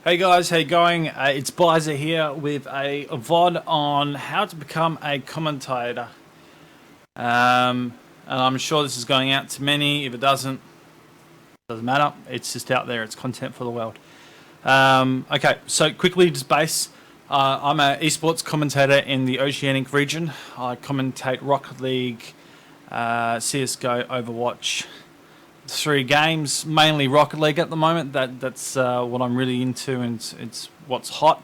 Hey guys, how you going? It's Byza here with a VOD on how to become a commentator. And I'm sure this is going out to many. If it doesn't matter. It's just out there. It's content for the world. Okay, so quickly, just base. I'm an esports commentator in the Oceanic region. I commentate Rocket League, CSGO, Overwatch. 3 games, mainly Rocket League at the moment. That's what I'm really into, and it's what's hot.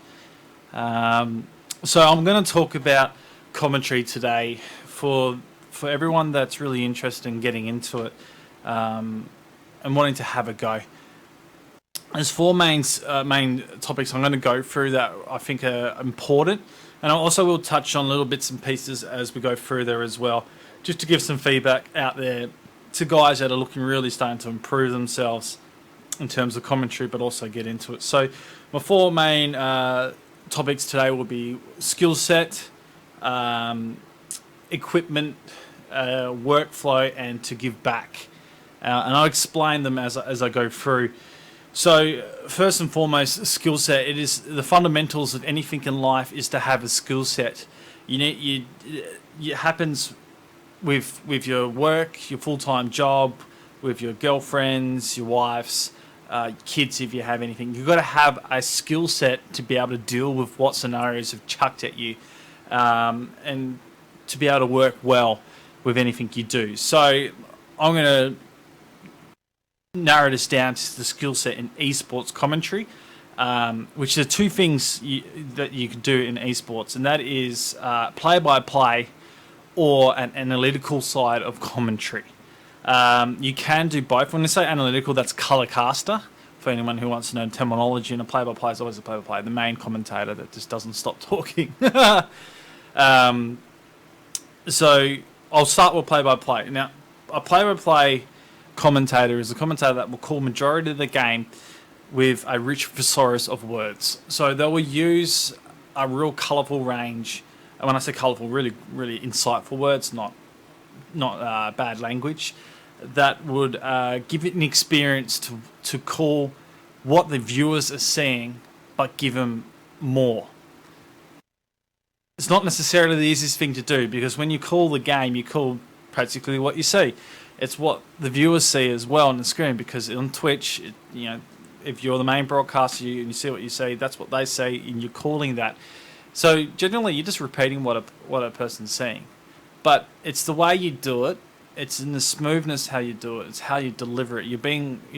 So I'm going to talk about commentary today for everyone that's really interested in getting into it and wanting to have a go. There's 4 main topics I'm going to go through that I think are important, and I also will touch on little bits and pieces as we go through there as well, just to give some feedback out there to guys that are looking really starting to improve themselves in terms of commentary, but also get into it. So my 4 main topics today will be skill set, equipment, workflow, and to give back. And I'll explain them as I go through. So first and foremost, skill set. It is the fundamentals of anything in life is to have a skill set. It happens with your work, your full-time job, with your girlfriends, your wives, kids if you have anything. You've got to have a skill set to be able to deal with what scenarios have chucked at you, and to be able to work well with anything you do. So I'm going to narrow this down to the skill set in esports commentary, which are 2 things that you can do in esports, and that is play-by-play or an analytical side of commentary. You can do both. When I say analytical, that's colour caster. For anyone who wants to know terminology, and a play-by-play is always a play-by-play. The main commentator that just doesn't stop talking. So I'll start with play-by-play. Now, a play-by-play commentator is a commentator that will call majority of the game with a rich thesaurus of words. So they will use a real colourful range. And when I say colourful, really, really insightful words, not bad language, that would give it an experience to call what the viewers are seeing, but give them more. It's not necessarily the easiest thing to do, because when you call the game, you call practically what you see. It's what the viewers see as well on the screen, because on Twitch, if you're the main broadcaster and you see what you see, that's what they say, and you're calling that. So generally, you're just repeating what a person's saying, but it's the way you do it. It's in the smoothness how you do it. It's how you deliver it. You've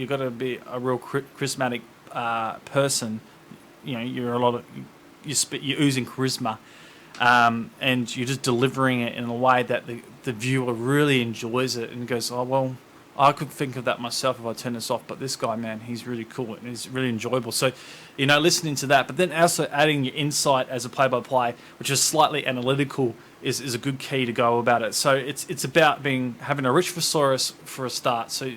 got to be a real charismatic person. You're oozing charisma, and you're just delivering it in a way that the viewer really enjoys it and goes, oh well, I could think of that myself if I turn this off, but this guy, man, he's really cool and he's really enjoyable. So, listening to that, but then also adding your insight as a play-by-play, which is slightly analytical, is a good key to go about it. So it's about having a rich thesaurus for a start. So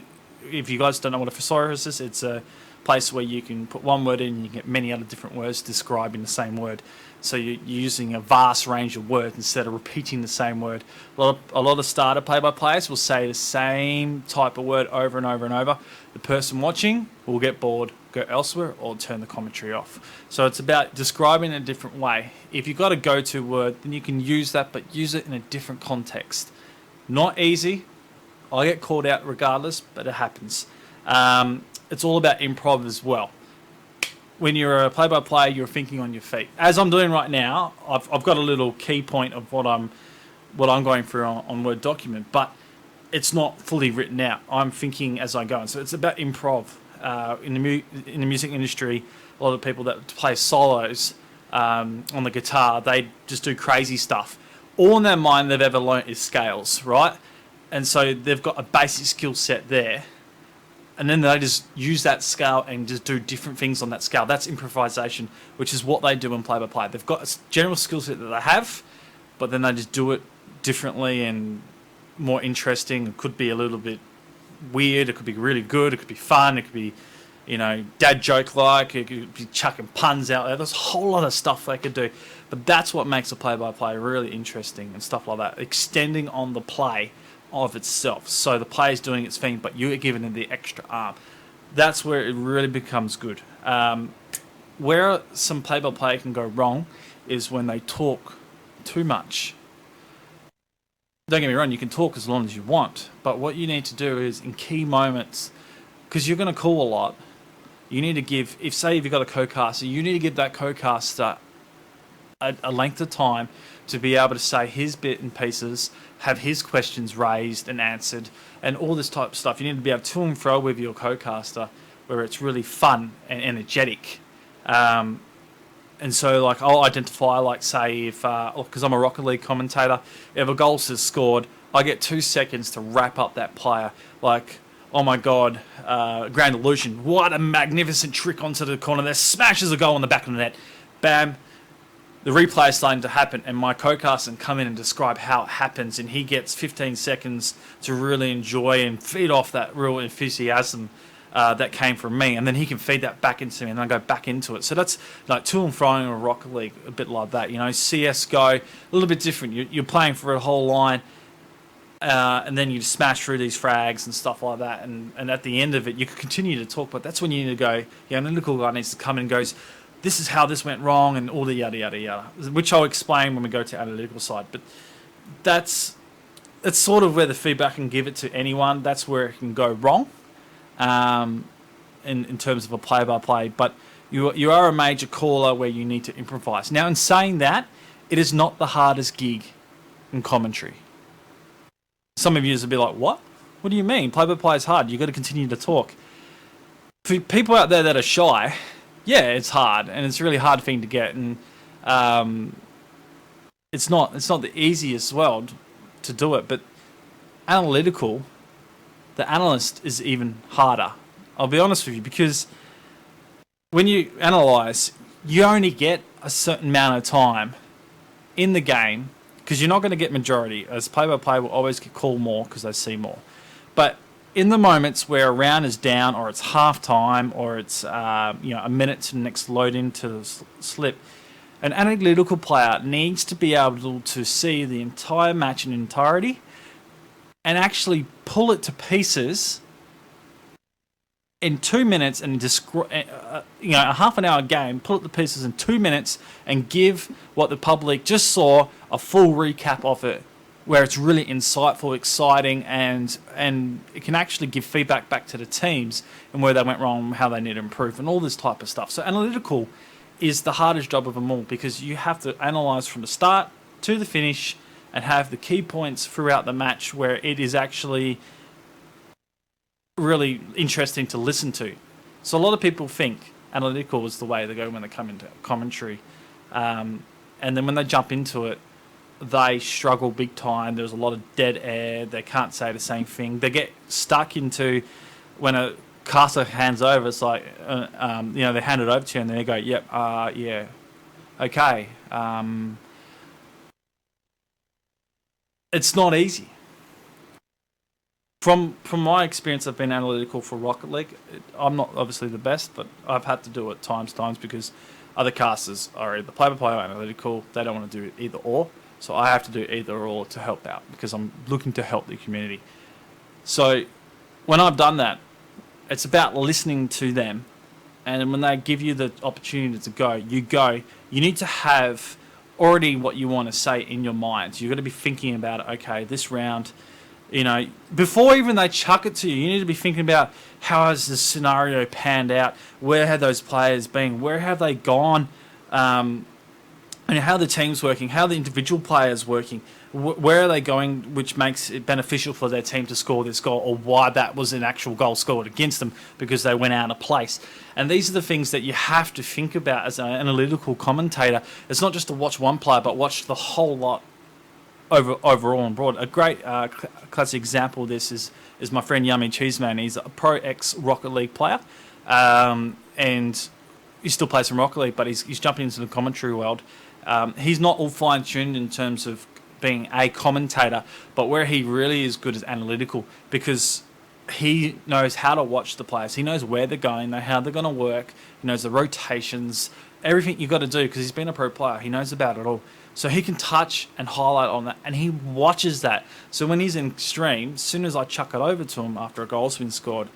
if you guys don't know what a thesaurus is, it's a place where you can put one word in and you get many other different words describing the same word. So you're using a vast range of words instead of repeating the same word. A lot of starter play-by-players will say the same type of word over and over and over. The person watching will get bored, go elsewhere, or turn the commentary off. So it's about describing in a different way. If you've got a go-to word, then you can use that, but use it in a different context. Not easy. I get called out regardless, but it happens. It's all about improv as well. When you're a play-by-play, you're thinking on your feet. As I'm doing right now, I've got a little key point of what I'm going through on Word document, but it's not fully written out. I'm thinking as I go, and so it's about improv. In the music industry, a lot of people that play solos on the guitar, they just do crazy stuff. All in their mind they've ever learnt is scales, right? And so they've got a basic skill set there. And then they just use that scale and just do different things on that scale. That's improvisation, which is what they do in play-by-play. They've got a general skill set that they have, but then they just do it differently and more interesting. It could be a little bit weird. It could be really good. It could be fun. It could be, dad joke-like. It could be chucking puns out there. There's a whole lot of stuff they could do. But that's what makes a play-by-play really interesting and stuff like that. Extending on the play of itself. So the player's doing its thing, but you're giving it the extra arm. That's where it really becomes good. where some play-by-play can go wrong is when they talk too much. Don't get me wrong, you can talk as long as you want, but what you need to do is in key moments, because you're going to call a lot, you need to give, if you've got a co-caster, you need to give that co-caster a length of time to be able to say his bit and pieces, have his questions raised and answered, and all this type of stuff. You need to be able to and fro with your co-caster where it's really fun and energetic. And so, like, I'll identify, like, say, if, because I'm a Rocket League commentator, if a goal is scored, I get 2 seconds to wrap up that player. Like, oh my God, Grand Illusion, what a magnificent trick onto the corner there, smashes a goal in the back of the net. Bam, the replay is starting to happen, and my co-caster can come in and describe how it happens, and he gets 15 seconds to really enjoy and feed off that real enthusiasm that came from me, and then he can feed that back into me, and I go back into it. So that's like to and fro in a Rocket League, a bit like that. You know, CS:GO, a little bit different. You're playing for a whole line, and then you smash through these frags and stuff like that, and at the end of it, you can continue to talk, but that's when you need to go, the analytical guy needs to come in and goes, this is how this went wrong, and all the yada, yada, yada, which I'll explain when we go to analytical side. But that's sort of where the feedback can give it to anyone. That's where it can go wrong. In terms of a play-by-play, but you are a major caller where you need to improvise. Now, in saying that, it is not the hardest gig in commentary. Some of you will be like, what? What do you mean? Play-by-play is hard. You've got to continue to talk. For people out there that are shy, yeah, it's hard, and it's a really hard thing to get, and it's not the easiest world to do it, but analytical, the analyst is even harder. I'll be honest with you, because when you analyse, you only get a certain amount of time in the game, because you're not going to get majority. As play-by-play will always get called more because they see more. But in the moments where a round is down, or it's half time, or it's a minute to the next load into the slip, an analytical player needs to be able to see the entire match in entirety and actually pull it to pieces in 2 minutes, and a half an hour game, pull it to pieces in 2 minutes and give what the public just saw a full recap of it, where it's really insightful, exciting, and it can actually give feedback back to the teams and where they went wrong, how they need to improve, and all this type of stuff. So analytical is the hardest job of them all, because you have to analyse from the start to the finish and have the key points throughout the match where it is actually really interesting to listen to. So a lot of people think analytical is the way they go when they come into commentary. And then when they jump into it, they struggle big time. There's a lot of dead air. They can't say the same thing. They get stuck into, when a caster hands over, it's like, they hand it over to you and they go, yep, yeah, okay. It's not easy. From my experience, I've been analytical for Rocket League. I'm not obviously the best, but I've had to do it times because other casters are either play-by-play or analytical. They don't want to do either or. So I have to do either or to help out, because I'm looking to help the community. So when I've done that, it's about listening to them. And when they give you the opportunity to go. You need to have already what you want to say in your mind. So you've got to be thinking about, okay, this round, before even they chuck it to you, you need to be thinking about, how has the scenario panned out? Where have those players been? Where have they gone? And how the team's working, how the individual players working, where are they going, which makes it beneficial for their team to score this goal, or why that was an actual goal scored against them because they went out of place. And these are the things that you have to think about as an analytical commentator. It's not just to watch one player, but watch the whole lot overall and broad. A great classic example of this is my friend Yummy Cheeseman. He's a pro ex-Rocket League player, and he still plays some Rocket League, but he's jumping into the commentary world. He's not all fine-tuned in terms of being a commentator, but where he really is good is analytical, because he knows how to watch the players. He knows where they're going, how they're going to work. He knows the rotations, everything you've got to do, because he's been a pro player. He knows about it all. So he can touch and highlight on that, and he watches that. So when he's in stream, as soon as I chuck it over to him after a goal's been scored,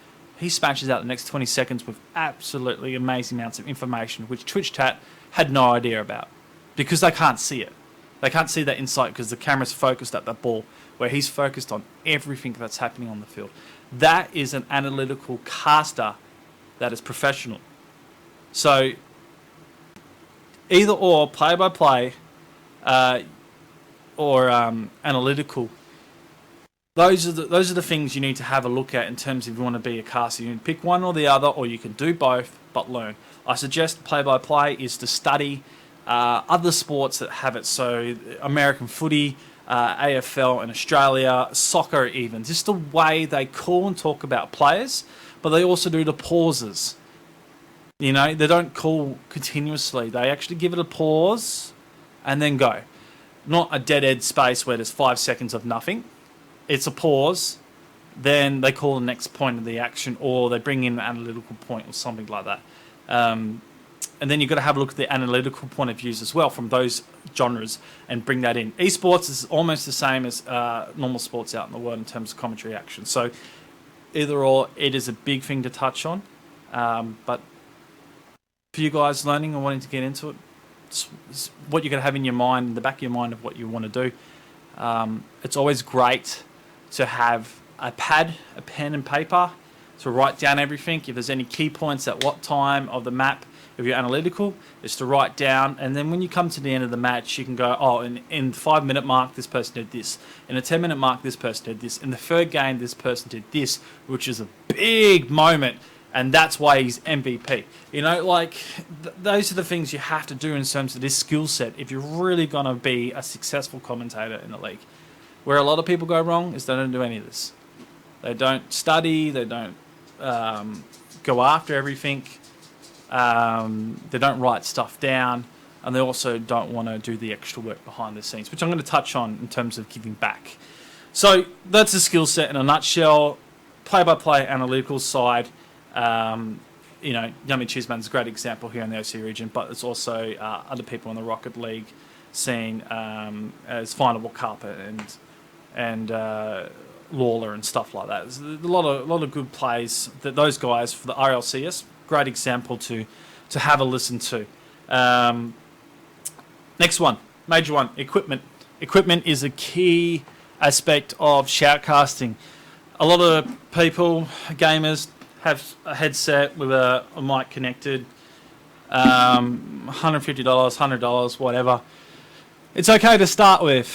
he smashes out the next 20 seconds with absolutely amazing amounts of information, which Twitch chat had no idea about because they can't see it. They can't see that insight because the camera's focused at the ball, where he's focused on everything that's happening on the field. That is an analytical caster that is professional. So either or, play-by-play or analytical, those are the things you need to have a look at in terms of if you want to be a caster. You can pick one or the other, or you can do both, but learn. I suggest play-by-play is to study other sports that have it. So American footy, AFL in Australia, soccer even. Just the way they call and talk about players, but they also do the pauses. You know, they don't call continuously. They actually give it a pause and then go. Not a dead-end space where there's 5 seconds of nothing. It's a pause, then they call the next point of the action, or they bring in an analytical point or something like that. And then you've got to have a look at the analytical point of views as well from those genres and bring that in. Esports is almost the same as normal sports out in the world in terms of commentary action. So either or, it is a big thing to touch on. But for you guys learning and wanting to get into it, it's what you're going to have in your mind, in the back of your mind of what you want to do. It's always great to have a pad, a pen and paper to write down everything. If there's any key points at what time of the map, if you're analytical, is to write down. And then when you come to the end of the match, you can go, oh, in the 5 minute mark, this person did this. In the 10 minute mark, this person did this. In the third game, this person did this, which is a big moment. And that's why he's MVP. You know, like, those are the things you have to do in terms of this skill set if you're really going to be a successful commentator in the league. Where a lot of people go wrong is they don't do any of this. They don't study, they don't go after everything, they don't write stuff down, and they also don't want to do the extra work behind the scenes, which I'm going to touch on in terms of giving back. So that's a skill set in a nutshell. Play-by-play analytical side. You know, Yummy Cheeseman's a great example here in the OC region, but there's also other people in the Rocket League scene as Final Carpet and Lawler and stuff like that. There's a lot of good plays that those guys for the RLCS. Great example to have a listen to. Next one, major one, equipment. Equipment is a key aspect of shoutcasting. A lot of people, gamers, have a headset with a mic connected, $150, $100, whatever. It's okay to start with,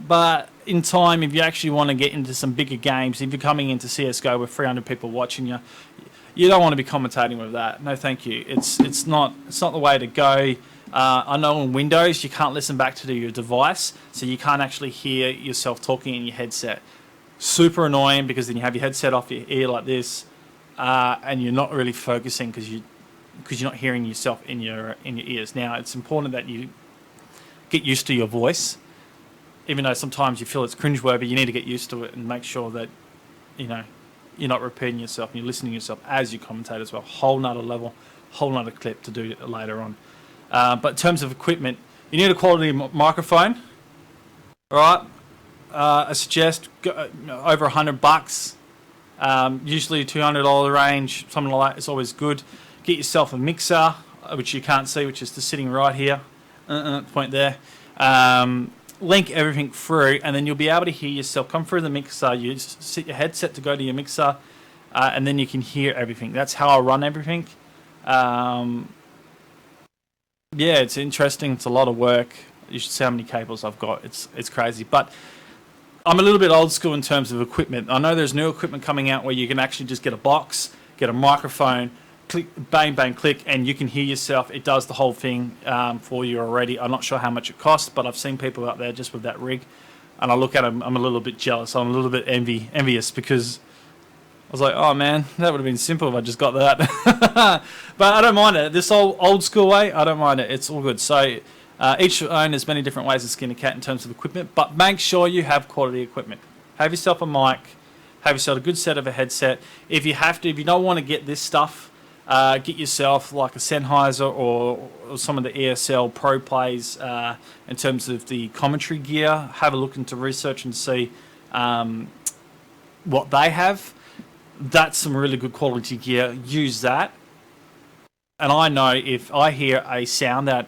but in time, if you actually want to get into some bigger games, if you're coming into CSGO with 300 people watching you, you don't want to be commentating with that. No, thank you. It's not the way to go. I know on Windows you can't listen back to your device, so you can't actually hear yourself talking in your headset. Super annoying because then you have your headset off your ear like this, and you're not really focusing because you're not hearing yourself in your ears. Now it's important that you get used to your voice, even though sometimes you feel it's cringeworthy. You need to get used to it and make sure that you're not repeating yourself and you're listening to yourself as you commentate as well. Whole nother level, whole nother clip to do later on. But in terms of equipment, you need a quality microphone. All right, I suggest over $100. Usually $200 range, something like that. It's always good. Get yourself a mixer, which you can't see, which is just sitting right here. Point there. Link everything through, and then you'll be able to hear yourself come through the mixer. You set your headset to go to your mixer, and then you can hear everything. That's how I run everything. Yeah, it's interesting. It's a lot of work. You should see how many cables I've got. It's crazy. But I'm a little bit old school in terms of equipment. I know there's new equipment coming out where you can actually just get a box, get a microphone, click, bang, bang, click, and you can hear yourself. It does the whole thing for you already. I'm not sure how much it costs, but I've seen people out there just with that rig, and I look at them, I'm a little bit jealous. I'm a little bit envious because I was like, oh man, that would have been simple if I just got that. But I don't mind it. This old school way, I don't mind it. It's all good. So each own, there's many different ways to skin a cat in terms of equipment, but make sure you have quality equipment. Have yourself a mic, have yourself a good set of a headset. If you don't want to get this stuff, get yourself like a Sennheiser or some of the ESL Pro plays in terms of the commentary gear. Have a look into research and see what they have. That's some really good quality gear. Use that. And I know if I hear a sound a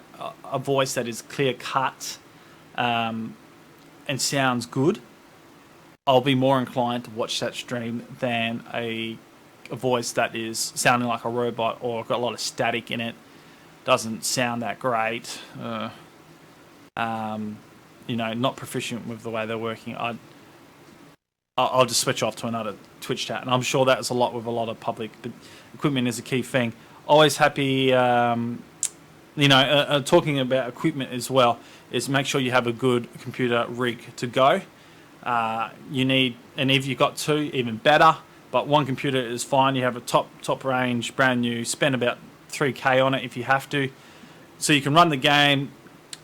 voice that is clear cut and sounds good, I'll be more inclined to watch that stream than a voice that is sounding like a robot or got a lot of static in it, doesn't sound that great, not proficient with the way they're working. I'll just switch off to another Twitch chat, and I'm sure that's a lot with a lot of public. But equipment is a key thing. Always happy, talking about equipment as well, is make sure you have a good computer rig to go. You need, and if you've got two, even better. But one computer is fine. You have a top range, brand new. Spend about $3,000 on it if you have to, so you can run the game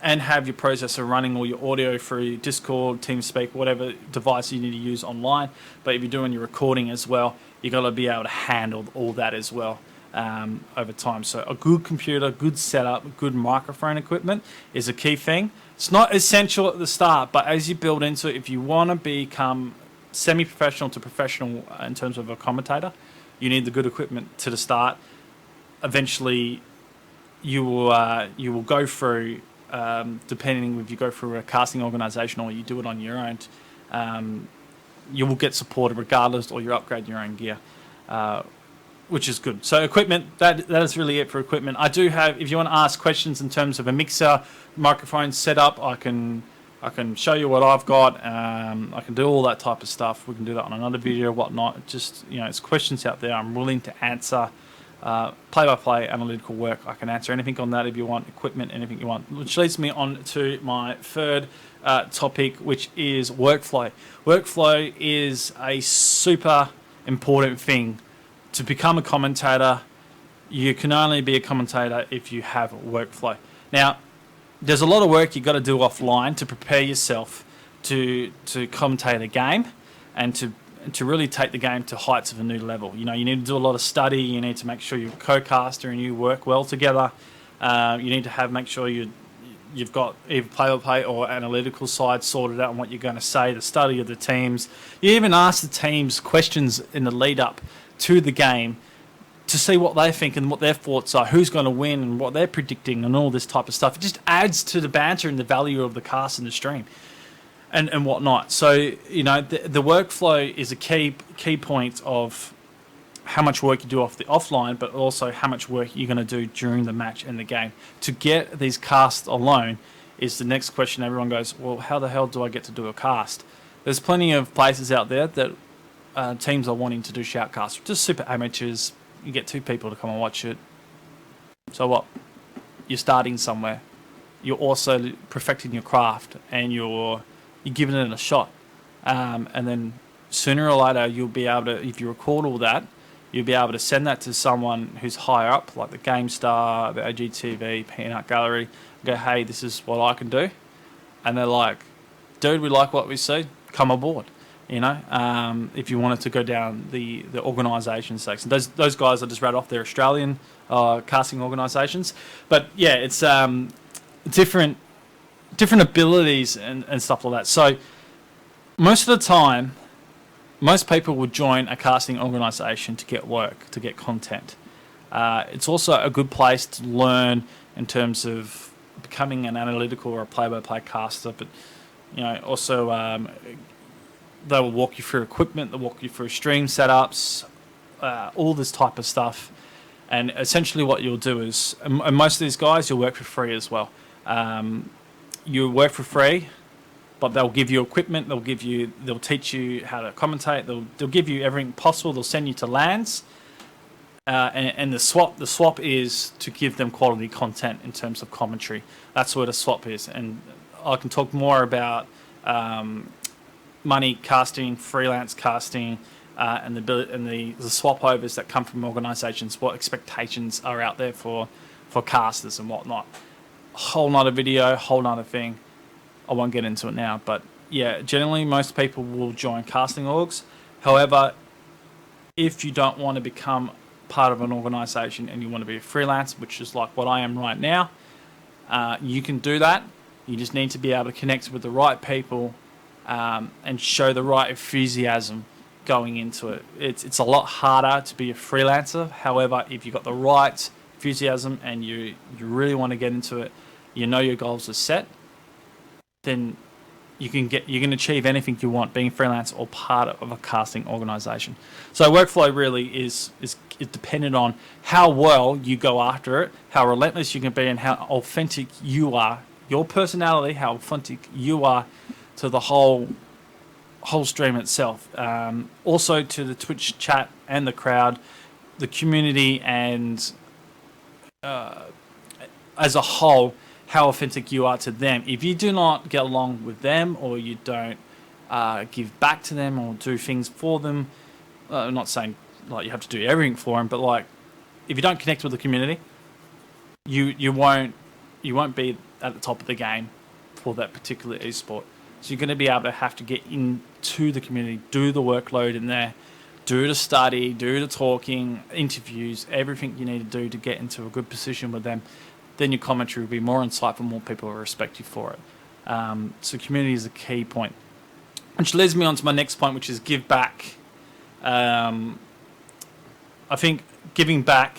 and have your processor running all your audio through Discord, TeamSpeak, whatever device you need to use online. But if you're doing your recording as well, you got to be able to handle all that as well over time. So a good computer, good setup, good microphone equipment is a key thing. It's not essential at the start, but as you build into it, if you want to become semi-professional to professional in terms of a commentator, you need the good equipment to the start. Eventually, you will go through, depending if you go through a casting organisation or you do it on your own, you will get supported regardless, or you upgrade your own gear, which is good. So equipment, that is really it for equipment. I do have, if you want to ask questions in terms of a mixer, microphone setup, I can show you what I've got. I can do all that type of stuff. We can do that on another video, whatnot. Just, it's questions out there I'm willing to answer. Play-by-play analytical work, I can answer anything on that if you want. Equipment, anything you want. Which leads me on to my third topic, which is workflow. Workflow is a super important thing. To become a commentator, you can only be a commentator if you have workflow. Now, there's a lot of work you've got to do offline to prepare yourself to commentate a game and to really take the game to heights of a new level. You need to do a lot of study. You need to make sure your co-caster and you work well together. You need to make sure you've got either play-by-play or analytical side sorted out on what you're going to say, the study of the teams. You even ask the teams questions in the lead-up to the game to see what they think and what their thoughts are, who's going to win and what they're predicting and all this type of stuff. It just adds to the banter and the value of the cast and the stream and whatnot. So, the workflow is a key point of how much work you do offline, but also how much work you're going to do during the match and the game. To get these casts alone is the next question. Everyone goes, well, how the hell do I get to do a cast? There's plenty of places out there that teams are wanting to do shoutcasts, just super amateurs. You get two people to come and watch it. So what? You're starting somewhere. You're also perfecting your craft, and you're giving it a shot. And then sooner or later, you'll be able to, if you record all that, you'll be able to send that to someone who's higher up, like the GameStar, the AGTV, Peanut Gallery. Go, hey, this is what I can do. And they're like, dude, we like what we see. Come aboard. If you wanted to go down the organisation section. Those guys I just read off, they're Australian casting organisations. But yeah, it's different abilities and stuff like that. So most of the time, most people would join a casting organisation to get work, to get content. It's also a good place to learn in terms of becoming an analytical or a play-by-play caster, but also they will walk you through equipment, they'll walk you through stream setups, all this type of stuff. And essentially what you'll do is, and most of these guys, you'll work for free as well. You work for free, but they'll give you equipment, they'll teach you how to commentate, they'll give you everything possible, they'll send you to LANs. And the swap is to give them quality content in terms of commentary. That's what a swap is. And I can talk more about money casting, freelance casting, and the swap overs that come from organisations, what expectations are out there for casters and whatnot. Whole nother video, whole nother thing. I won't get into it now, but yeah, generally most people will join casting orgs. However, if you don't want to become part of an organisation and you want to be a freelance, which is like what I am right now, you can do that. You just need to be able to connect with the right people and show the right enthusiasm going into it. It's a lot harder to be a freelancer. However, if you've got the right enthusiasm and you really want to get into it, you know your goals are set, then you can achieve anything you want being freelance or part of a casting organisation. So workflow really is dependent on how well you go after it, how relentless you can be, and how authentic you are, your personality, how authentic you are to the whole stream itself. Also to the Twitch chat and the crowd, the community, and as a whole, how authentic you are to them. If you do not get along with them, or you don't give back to them or do things for them, I'm not saying like you have to do everything for them, but like if you don't connect with the community, you won't be at the top of the game for that particular esport. So you're going to be able to have to get into the community, do the workload in there, do the study, do the talking, interviews, everything you need to do to get into a good position with them. Then your commentary will be more insightful, more people will respect you for it. So community is a key point. Which leads me on to my next point, which is give back. I think giving back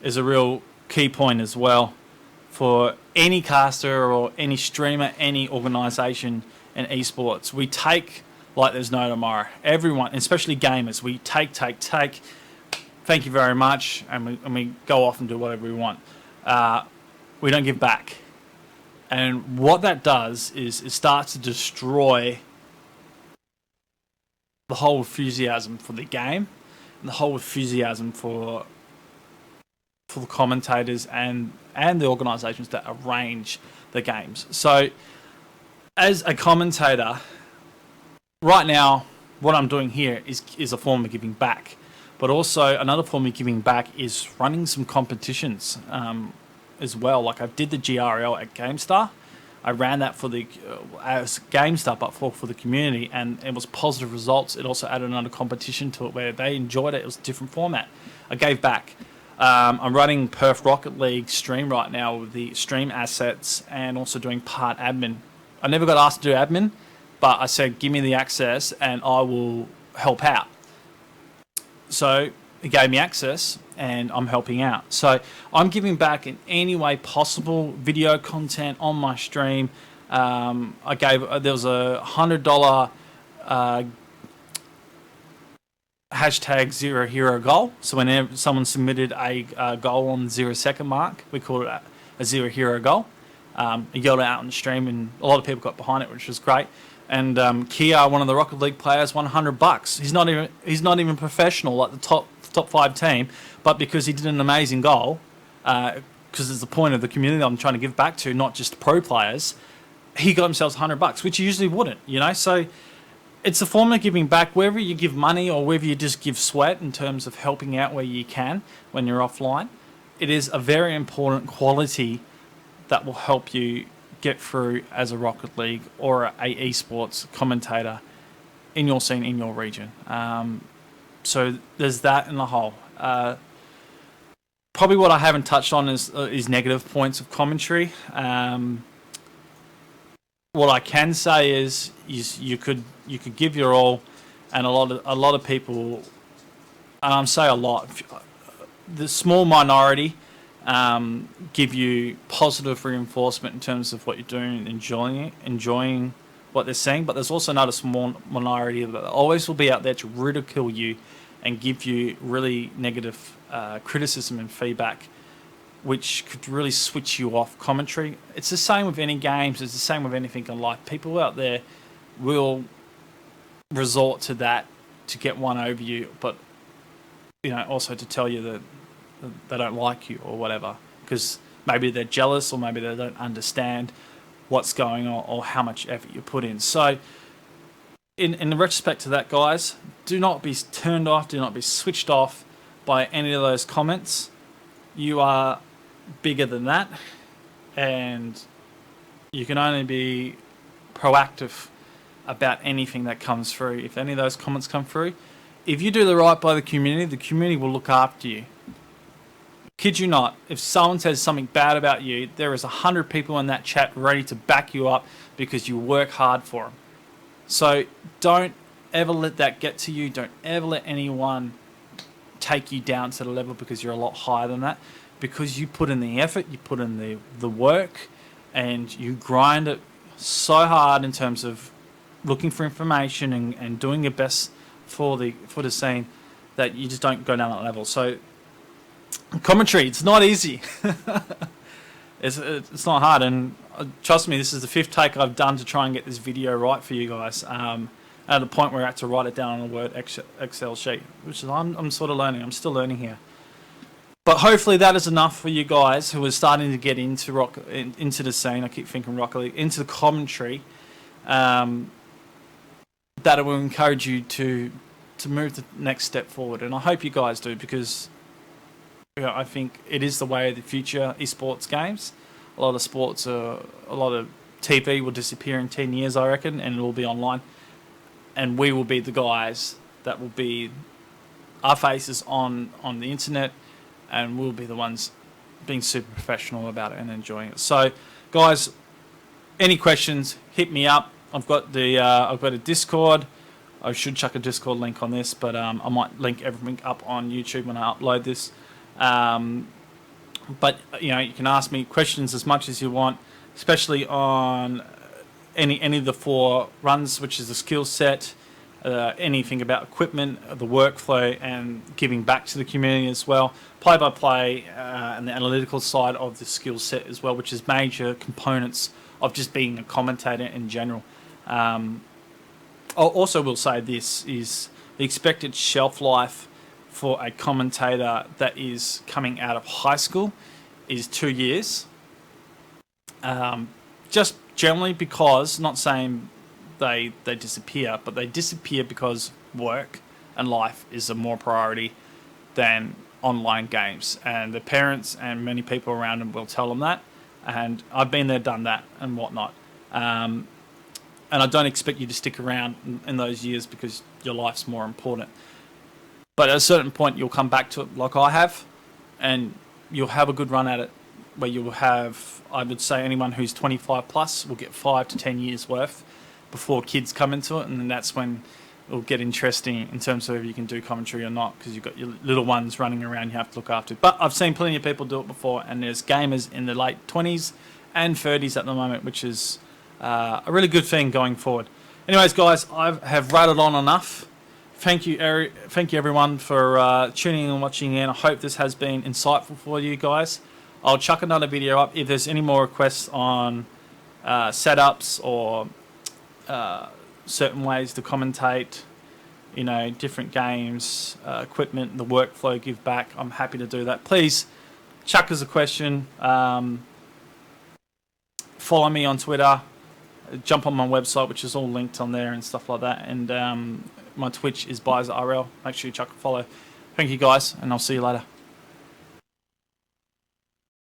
is a real key point as well for any caster or any streamer, any organisation in esports. We take like there's no tomorrow. Everyone, especially gamers, we take. Thank you very much, and we go off and do whatever we want. We don't give back. And what that does is it starts to destroy the whole enthusiasm for the game, and the whole enthusiasm for the commentators and the organisations that arrange the games. So, as a commentator, right now, what I'm doing here is a form of giving back. But also, another form of giving back is running some competitions as well. Like I did the GRL at GameStar. I ran that for the as GameStar, but for the community, and it was positive results. It also added another competition to it where they enjoyed it. It was a different format. I gave back. I'm running Perth Rocket League stream right now with the stream assets and also doing part admin. I never got asked to do admin, but I said, give me the access and I will help out. So it gave me access and I'm helping out. So I'm giving back in any way possible. Video content on my stream. There was a $100 hashtag 0 hero goal. So whenever someone submitted a goal on the 0 second mark, we call it a 0 hero goal. You got it out on the stream, and a lot of people got behind it, which was great. And Kia, one of the Rocket League players, won $100. He's not even professional, like the top 5 team, but because he did an amazing goal, because it's the point of the community I'm trying to give back to, not just pro players, he got himself $100, which he usually wouldn't, you know. So it's a form of giving back, whether you give money or whether you just give sweat in terms of helping out where you can when you're offline. It is a very important quality that will help you get through as a Rocket League or a esports commentator in your scene, in your region. So there's that in the whole. Probably what I haven't touched on is negative points of commentary. What I can say is you could give your all, and a lot of people, and I'm saying a lot, the small minority give you positive reinforcement in terms of what you're doing and enjoying what they're saying. But there's also another small minority that always will be out there to ridicule you and give you really negative criticism and feedback, which could really switch you off commentary. It's the same with any games. It's the same with anything in life. People out there will resort to that to get one over you, but also to tell you that they don't like you or whatever, because maybe they're jealous or maybe they don't understand what's going on or how much effort you put in. So in the retrospect to that, guys, do not be turned off, do not be switched off by any of those comments. You are bigger than that, and you can only be proactive about anything that comes through. If any of those comments come through, if you do the right by the community will look after you. Kid you not, if someone says something bad about you, there is 100 people in that chat ready to back you up because you work hard for them. So don't ever let that get to you. Don't ever let anyone take you down to the level because you're a lot higher than that. Because you put in the effort, you put in the work, and you grind it so hard in terms of looking for information and doing your best for the scene, that you just don't go down that level. So commentary, it's not easy. It's not hard, and trust me, this is the 5th take I've done to try and get this video right for you guys. At the point where I had to write it down on a Word Excel sheet, which is I'm sort of learning. I'm still learning here. But hopefully that is enough for you guys who are starting to get into into the scene. I keep thinking Rocket League, into the commentary. That will encourage you to move the next step forward, and I hope you guys do, because I think it is the way of the future. Esports games, a lot of TV will disappear in 10 years, I reckon, and it will be online, and we will be the guys that will be our faces on the internet, and we'll be the ones being super professional about it and enjoying it. So, guys, any questions, hit me up. I've got a Discord. I should chuck a Discord link on this, but I might link everything up on YouTube when I upload this. But you can ask me questions as much as you want, especially on any of the 4 runs, which is the skill set, anything about equipment, the workflow, and giving back to the community as well. Play-by-play and the analytical side of the skill set as well, which is major components of just being a commentator in general. I also will say this is the expected shelf life for a commentator that is coming out of high school is 2 years. Just generally because, not saying they disappear, but they disappear because work and life is a more priority than online games. And the parents and many people around them will tell them that. And I've been there, done that, and whatnot. And I don't expect you to stick around in those years because your life's more important. But at a certain point, you'll come back to it like I have, and you'll have a good run at it, where you'll have, I would say, anyone who's 25 plus will get 5 to 10 years worth before kids come into it, and then that's when it'll get interesting in terms of whether you can do commentary or not, because you've got your little ones running around you have to look after. But I've seen plenty of people do it before, and there's gamers in the late 20s and 30s at the moment, which is a really good thing going forward. Anyways, guys, I have rattled on enough. Thank you everyone for tuning in and watching in. I hope this has been insightful for you guys. I'll chuck another video up if there's any more requests on setups or certain ways to commentate, different games, equipment, the workflow, give back. I'm happy to do that. Please chuck us a question. Follow me on Twitter. Jump on my website, which is all linked on there and stuff like that. And my Twitch is Byza RL. Make sure you chuck a follow. Thank you guys, and I'll see you later.